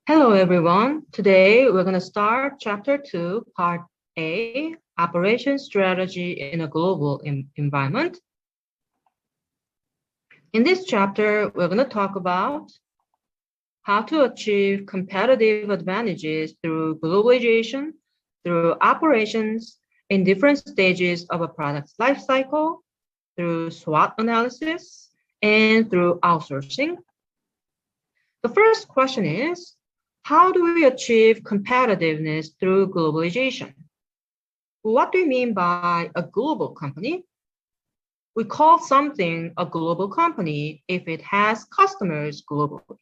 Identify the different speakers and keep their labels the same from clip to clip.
Speaker 1: Hello, everyone. Today, we're going to start Chapter 2, Part A, Operation Strategy in a Global Environment. In this chapter, we're going to talk about how to achieve competitive advantages through globalization, through operations in different stages of a product's life cycle, through SWOT analysis, and through outsourcing. The first question is, how do we achieve competitiveness through globalization? What do we mean by a global company? We call something a global company if it has customers globally.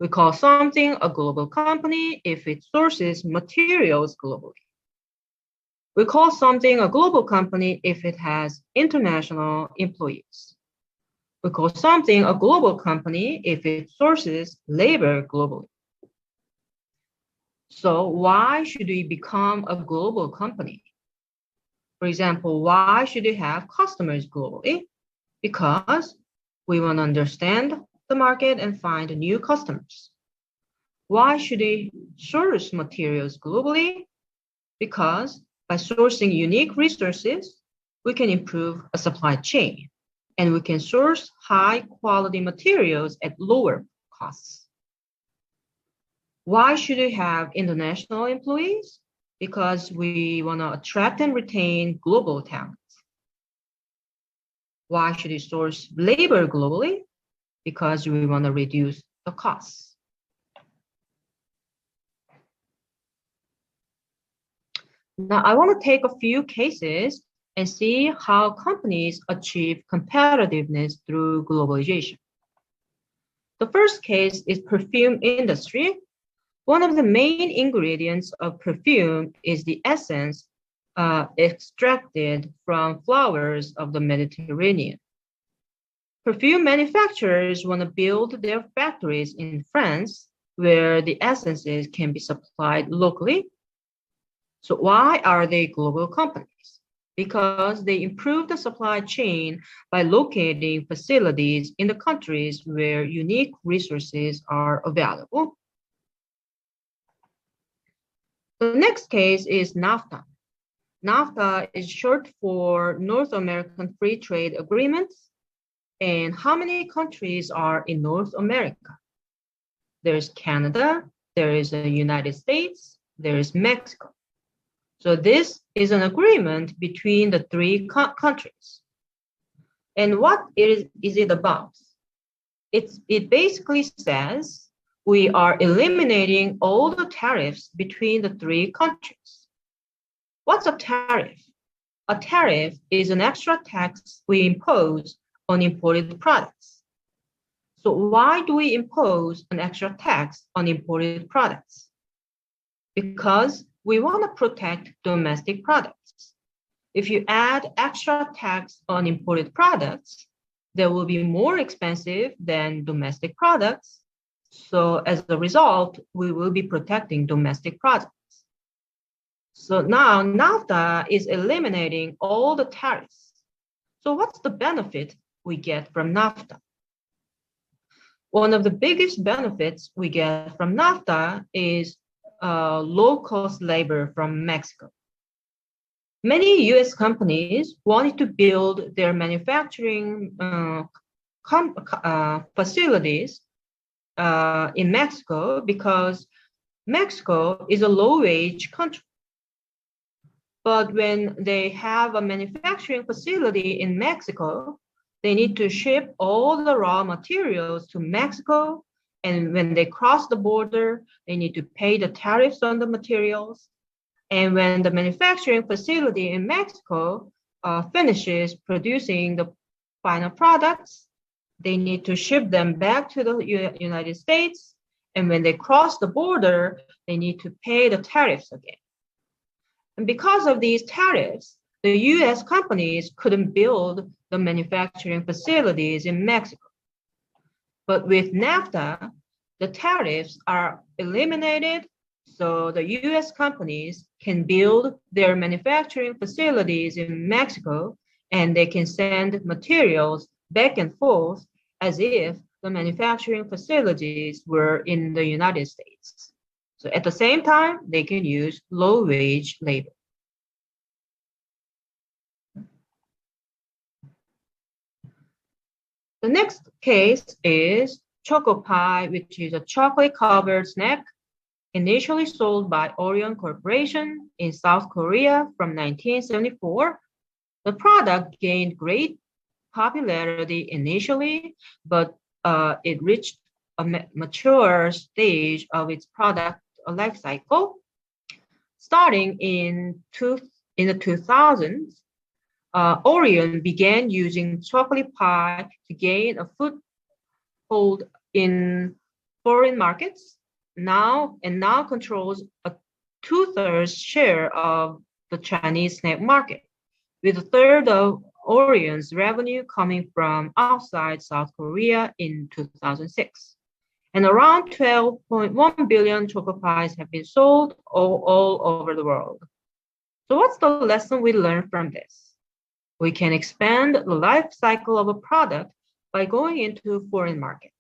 Speaker 1: We call something a global company if it sources materials globally. We call something a global company if it has international employees. We call something a global company if it sources labor globally. So why should we become a global company? For example, why should we have customers globally? Because we want to understand the market and find new customers. Why should we source materials globally? Because by sourcing unique resources, we can improve a supply chain and we can source high quality materials at lower costs. Why should we have international employees? Because we want to attract and retain global talent. Why should we source labor globally? Because we want to reduce the costs. Now, I want to take a few cases and see how companies achieve competitiveness through globalization. The first case is perfume industry. One of the main ingredients of perfume is the essence extracted from flowers of the Mediterranean. Perfume manufacturers want to build their factories in France where the essences can be supplied locally. So why are they global companies? Because they improve the supply chain by locating facilities in the countries where unique resources are available. The next case is NAFTA. NAFTA is short for North American Free Trade Agreements. And how many countries are in North America? There's Canada, there is the United States, there is Mexico. So this is an agreement between the three countries. And what is it about? It basically says we are eliminating all the tariffs between the three countries. What's a tariff? A tariff is an extra tax we impose on imported products. So why do we impose an extra tax on imported products? Because we want to protect domestic products. If you add extra tax on imported products, they will be more expensive than domestic products. So as a result, we will be protecting domestic products. So now NAFTA is eliminating all the tariffs. So what's the benefit we get from NAFTA? One of the biggest benefits we get from NAFTA is low-cost labor from Mexico. Many US companies wanted to build their manufacturing facilities in Mexico because Mexico is a low-wage country. But when they have a manufacturing facility in Mexico, they need to ship all the raw materials to Mexico. And when they cross the border, they need to pay the tariffs on the materials. And when the manufacturing facility in Mexico finishes producing the final products, they need to ship them back to the United States. And when they cross the border, they need to pay the tariffs again. And because of these tariffs, the US companies couldn't build the manufacturing facilities in Mexico. But with NAFTA, the tariffs are eliminated, so the US companies can build their manufacturing facilities in Mexico, and they can send materials back and forth as if the manufacturing facilities were in the United States. So at the same time, they can use low-wage labor. The next case is Choco Pie, which is a chocolate-covered snack initially sold by Orion Corporation in South Korea from 1974. The product gained great popularity initially, but it reached a mature stage of its product life cycle. Starting in the 2000s, Orion began using chocolate pie to gain a foothold in foreign markets. Now controls a 2/3 share of the Chinese snack market, with a third of Orion's revenue coming from outside South Korea in 2006. And around 12.1 billion Choco Pies have been sold all over the world. So what's the lesson we learned from this? We can expand the life cycle of a product by going into foreign markets.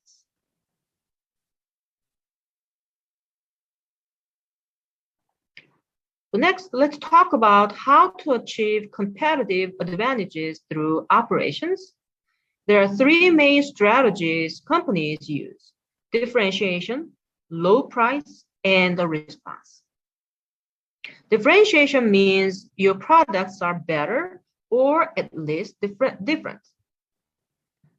Speaker 1: So next, let's talk about how to achieve competitive advantages through operations. There are three main strategies companies use: differentiation, low price, and the response. Differentiation means your products are better or at least different.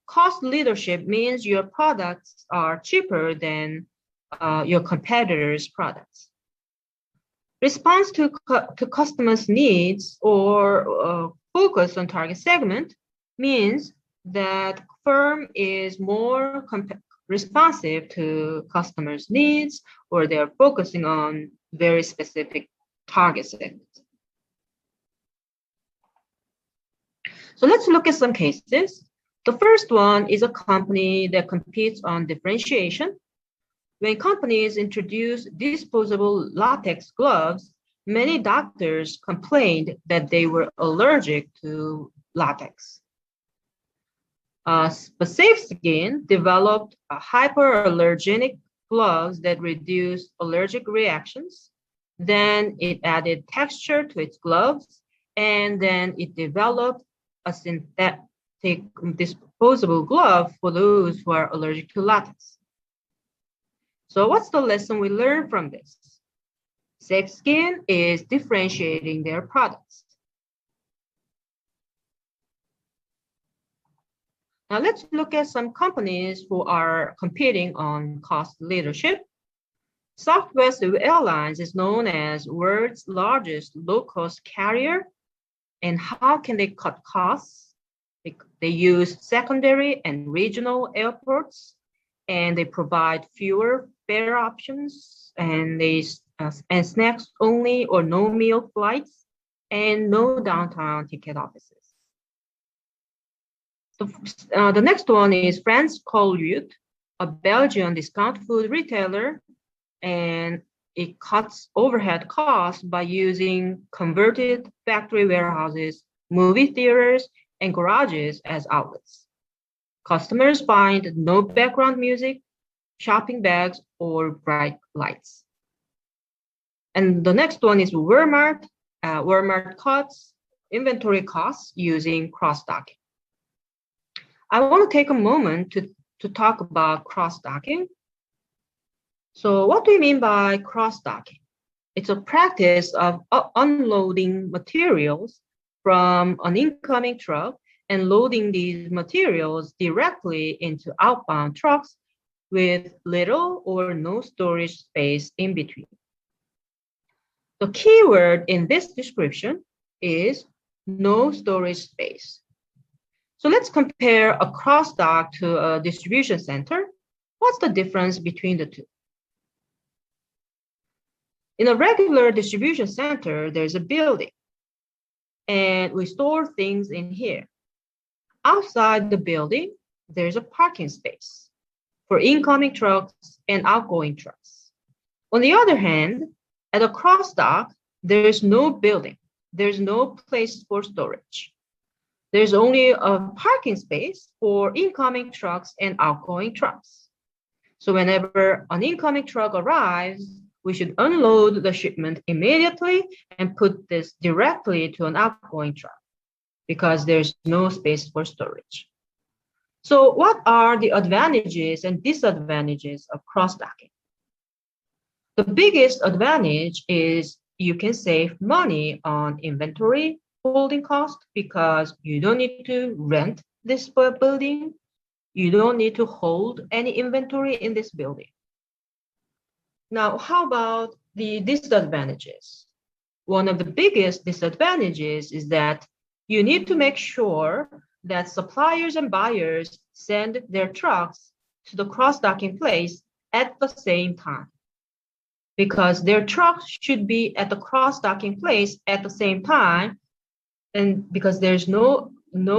Speaker 1: Cost leadership means your products are cheaper than your competitors' products. Response to customers' needs or focus on target segment means that firm is more responsive to customers' needs, or they're focusing on very specific target segments. So let's look at some cases. The first one is a company that competes on differentiation. When companies introduced disposable latex gloves, many doctors complained that they were allergic to latex. But SafeSkin developed a hyperallergenic gloves that reduced allergic reactions. Then it added texture to its gloves, and then it developed a synthetic disposable glove for those who are allergic to latex. So what's the lesson we learned from this? SafeSkin is differentiating their products. Now let's look at some companies who are competing on cost leadership. Southwest Airlines is known as world's largest low-cost carrier. And how can they cut costs? They use secondary and regional airports, and they provide fewer fare options, and and snacks only or no meal flights, and no downtown ticket offices. The next one is France Colruyt, a Belgian discount food retailer, and it cuts overhead costs by using converted factory warehouses, movie theaters, and garages as outlets. Customers find no background music, shopping bags, or bright lights. And the next one is Walmart. Walmart cuts inventory costs using cross-docking. I want to take a moment to talk about cross-docking. So what do you mean by cross-docking? It's a practice of unloading materials from an incoming truck and loading these materials directly into outbound trucks with little or no storage space in between. The key word in this description is no storage space. So let's compare a cross-dock to a distribution center. What's the difference between the two? In a regular distribution center, there's a building, and we store things in here. Outside the building, there's a parking space for incoming trucks and outgoing trucks. On the other hand, at a cross-dock, there is no building. There's no place for storage. there's only a parking space for incoming trucks and outgoing trucks. So whenever an incoming truck arrives, we should unload the shipment immediately and put this directly to an outgoing truck because there's no space for storage. So what are the advantages and disadvantages of cross-docking? The biggest advantage is you can save money on inventory holding cost because you don't need to rent this building. You don't need to hold any inventory in this building. Now, how about the disadvantages? One of the biggest disadvantages is that you need to make sure that suppliers and buyers send their trucks to the cross-docking place at the same time, because their trucks should be at the cross-docking place at the same time, and because there's no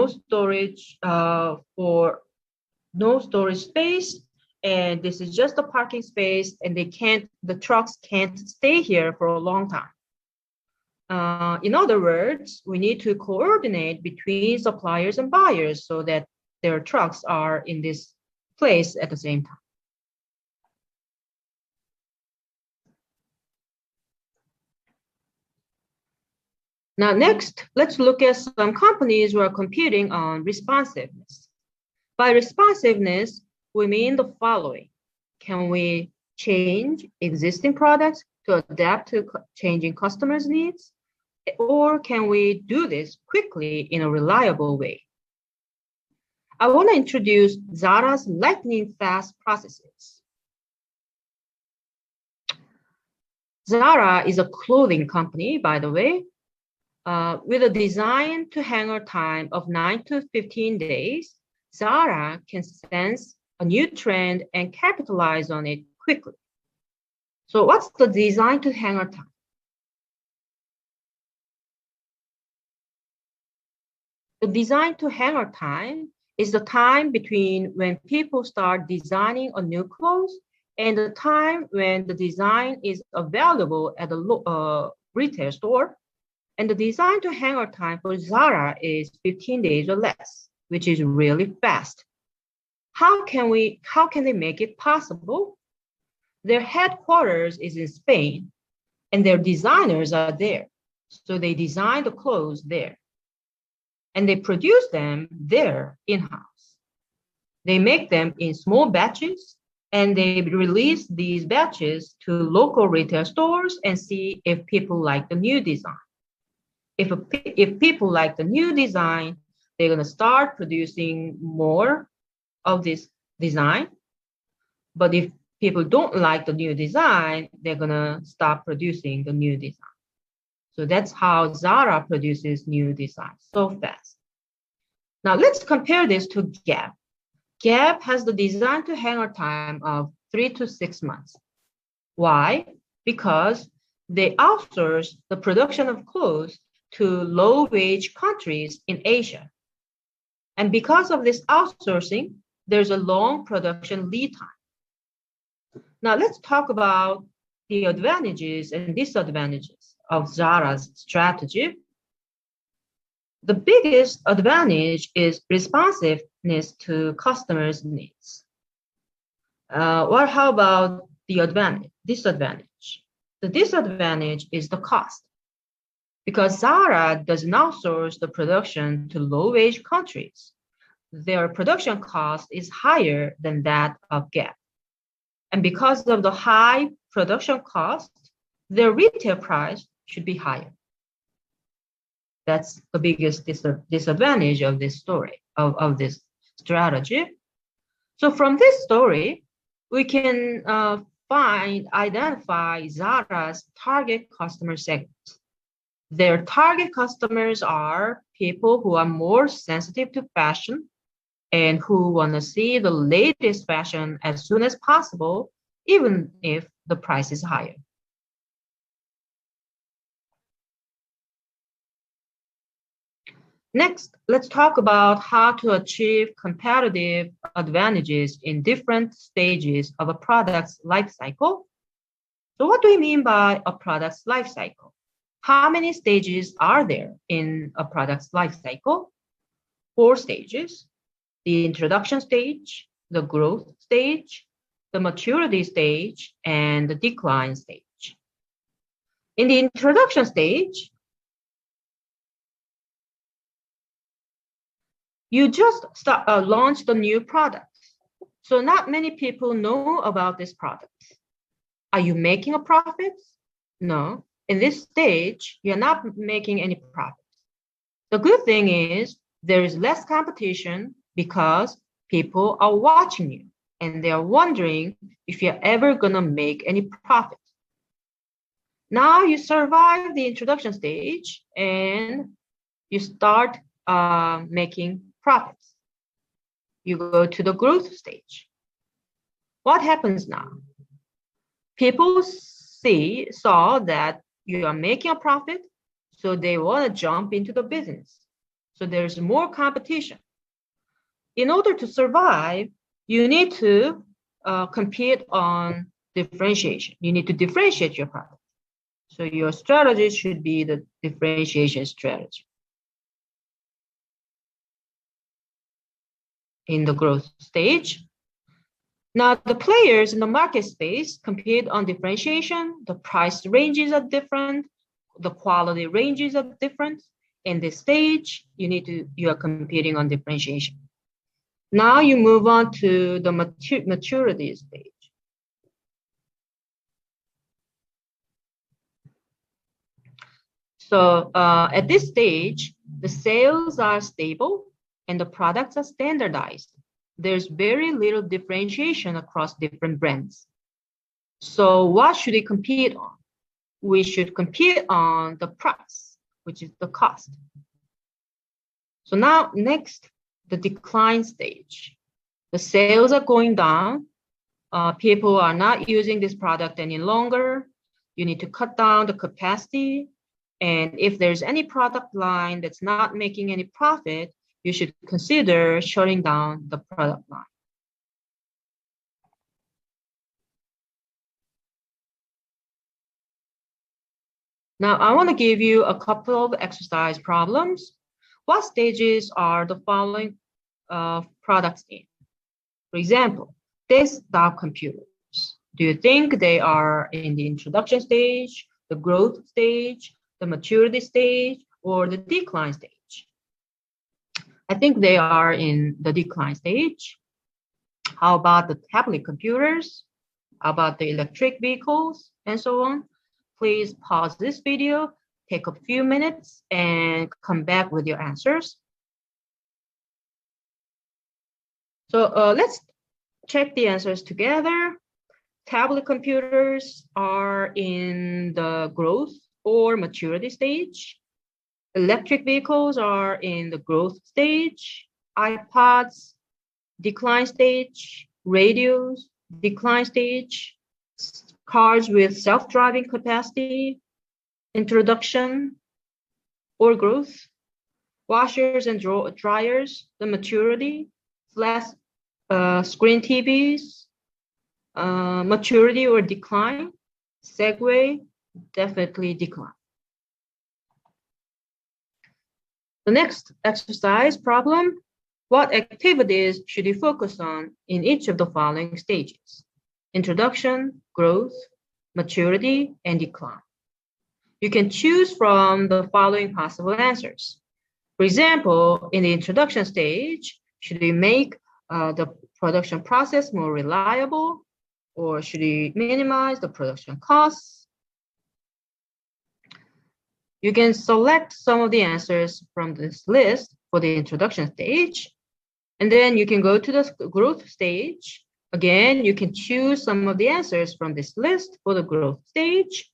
Speaker 1: storage no storage space, and this is just a parking space, and the trucks can't stay here for a long time. In other words, we need to coordinate between suppliers and buyers so that their trucks are in this place at the same time. Now, next, let's look at some companies who are competing on responsiveness. By responsiveness, we mean the following. Can we change existing products to adapt to changing customers' needs? Or can we do this quickly in a reliable way? I want to introduce Zara's lightning-fast processes. Zara is a clothing company, by the way, with a design to hanger time of 9 to 15 days. Zara can sense a new trend and capitalize on it quickly. So what's the design to hanger time? The design to hanger time is the time between when people start designing a new clothes and the time when the design is available at the retail store. And the design to hanger time for Zara is 15 days or less, which is really fast. How can they make it possible? Their headquarters is in Spain and their designers are there. So they design the clothes there and they produce them there in-house. They make them in small batches and they release these batches to local retail stores and see if people like the new design. If people like the new design, they're going to start producing more of this design. But if people don't like the new design, they're going to stop producing the new design. So that's how Zara produces new designs so fast. Now let's compare this to Gap. Gap has the design to hanger time of 3 to 6 months. Why? Because they outsource the production of clothes to low-wage countries in Asia. And because of this outsourcing, there's a long production lead time. Now let's talk about the advantages and disadvantages of Zara's strategy. The biggest advantage is responsiveness to customers' needs. How about the disadvantage? The disadvantage is the cost. Because Zara does not outsource the production to low-wage countries, their production cost is higher than that of Gap. And because of the high production cost, their retail price should be higher. That's the biggest disadvantage of this story, of this strategy. So from this story, we can identify Zara's target customer segments. Their target customers are people who are more sensitive to fashion and who want to see the latest fashion as soon as possible, even if the price is higher. Next, let's talk about how to achieve competitive advantages in different stages of a product's life cycle. So what do we mean by a product's life cycle? How many stages are there in a product's life cycle? 4 stages: the introduction stage, the growth stage, the maturity stage, and the decline stage. In the introduction stage, you just launched a new product. So not many people know about this product. Are you making a profit? No. In this stage, you're not making any profit. The good thing is there is less competition because people are watching you and they are wondering if you're ever gonna make any profit. Now you survive the introduction stage and you start making profits. You go to the growth stage. What happens now? People saw that you are making a profit, so they want to jump into the business. So there's more competition. In order to survive, you need to compete on differentiation. You need to differentiate your product. So your strategy should be the differentiation strategy. In the growth stage, now the players in the market space compete on differentiation. The price ranges are different. The quality ranges are different. In this stage, you are competing on differentiation. Now you move on to the maturity stage. So at this stage, the sales are stable and the products are standardized. There's very little differentiation across different brands. So what should we compete on? We should compete on the price, which is the cost. So now next, the decline stage. The sales are going down. People are not using this product any longer. You need to cut down the capacity. And if there's any product line that's not making any profit, you should consider shutting down the product line. Now, I want to give you a couple of exercise problems. What stages are the following products in? For example, desktop computers. Do you think they are in the introduction stage, the growth stage, the maturity stage, or the decline stage? I think they are in the decline stage. How about the tablet computers? How about the electric vehicles and so on? Please pause this video, take a few minutes, and come back with your answers. So let's check the answers together. Tablet computers are in the growth or maturity stage. Electric vehicles are in the growth stage. iPods, decline stage. Radios, decline stage. Cars with self-driving capacity, introduction or growth. Washers and dryers, the maturity. Flat screen TVs, maturity or decline. Segway, definitely decline. The next exercise problem: what activities should you focus on in each of the following stages? Introduction, growth, maturity, and decline. You can choose from the following possible answers. For example, in the introduction stage, should we make the production process more reliable, or should we minimize the production costs? You can select some of the answers from this list for the introduction stage, and then you can go to the growth stage. Again, you can choose some of the answers from this list for the growth stage,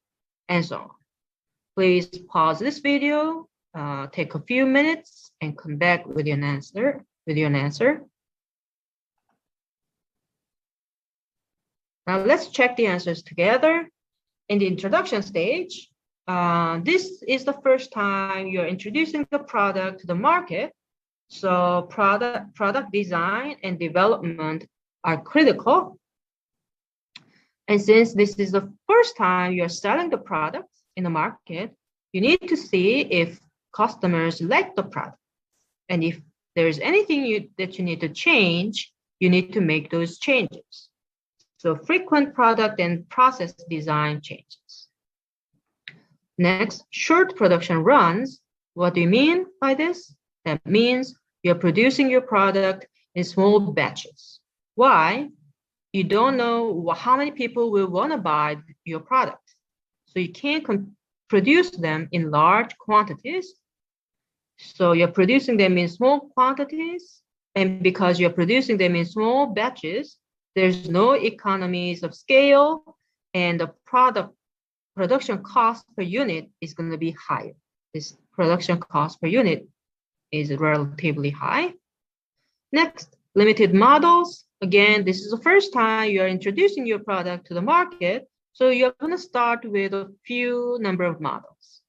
Speaker 1: and so on. Please pause this video, take a few minutes, and come back with your answer. Now let's check the answers together. In the introduction stage, this is the first time you're introducing the product to the market. So product design and development are critical. And since this is the first time you're selling the product in the market, you need to see if customers like the product. And if there's anything that you need to change, you need to make those changes. So frequent product and process design changes. Next, short production runs. What do you mean by this? That means you're producing your product in small batches. Why? You don't know how many people will want to buy your product. So you can't produce them in large quantities. So you're producing them in small quantities. And because you're producing them in small batches, there's no economies of scale, and the production cost per unit is going to be higher. This production cost per unit is relatively high. Next, limited models. Again, this is the first time you are introducing your product to the market, so you're going to start with a few number of models.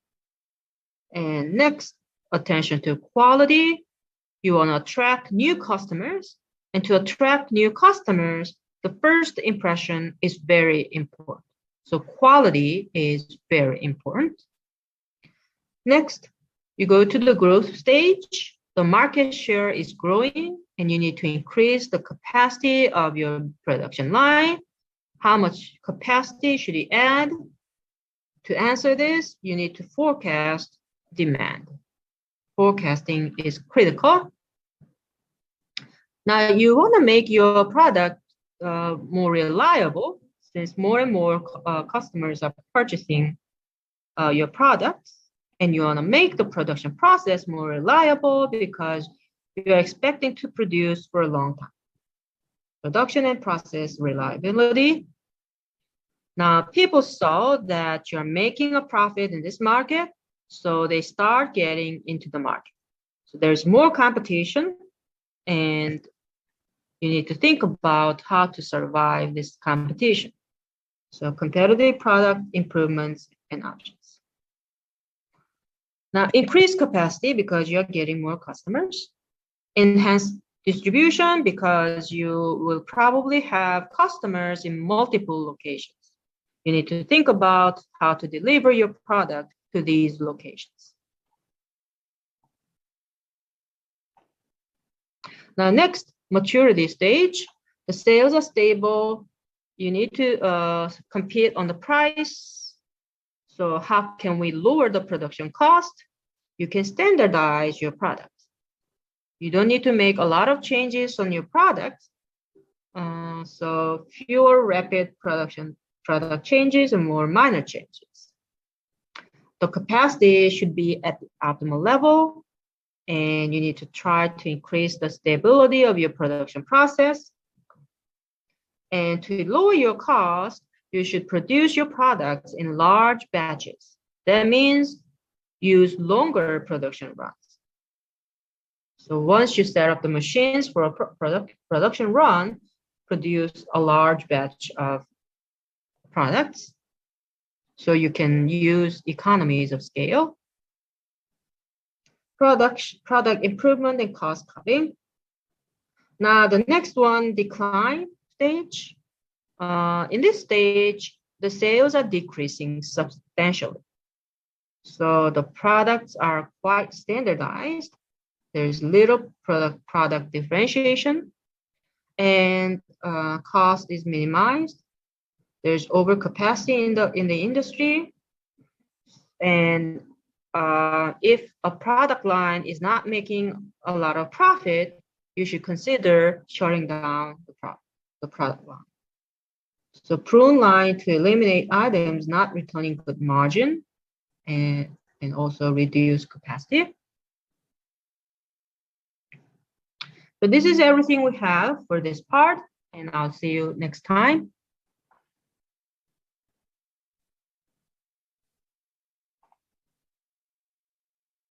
Speaker 1: And next, attention to quality. You want to attract new customers, and to attract new customers, the first impression is very important. So quality is very important. Next, you go to the growth stage. The market share is growing, and you need to increase the capacity of your production line. How much capacity should you add? To answer this, you need to forecast demand. Forecasting is critical. Now, you want to make your product more reliable, since more and more customers are purchasing your products, and you want to make the production process more reliable because you're expecting to produce for a long time. Production and process reliability. Now, people saw that you're making a profit in this market, so they start getting into the market. So there's more competition, and you need to think about how to survive this competition. So competitive product improvements and options. Now, increase capacity because you're getting more customers. Enhance distribution because you will probably have customers in multiple locations. You need to think about how to deliver your product to these locations. Now, next, maturity stage. The sales are stable. You need to compete on the price. So how can we lower the production cost? You can standardize your product. You don't need to make a lot of changes on your product. So fewer rapid product changes and more minor changes. The capacity should be at the optimal level, and you need to try to increase the stability of your production process. And to lower your cost, you should produce your products in large batches. That means use longer production runs. So once you set up the machines for a production run, produce a large batch of products so you can use economies of scale. Product improvement and cost cutting. Now the next one, decline stage. In this stage, the sales are decreasing substantially. So the products are quite standardized. There's little product differentiation, and cost is minimized. There's overcapacity in the industry, and if a product line is not making a lot of profit, you should consider shutting down the product line. So prune line to eliminate items not returning good margin and also reduce capacity. So this is everything we have for this part, and I'll see you next time.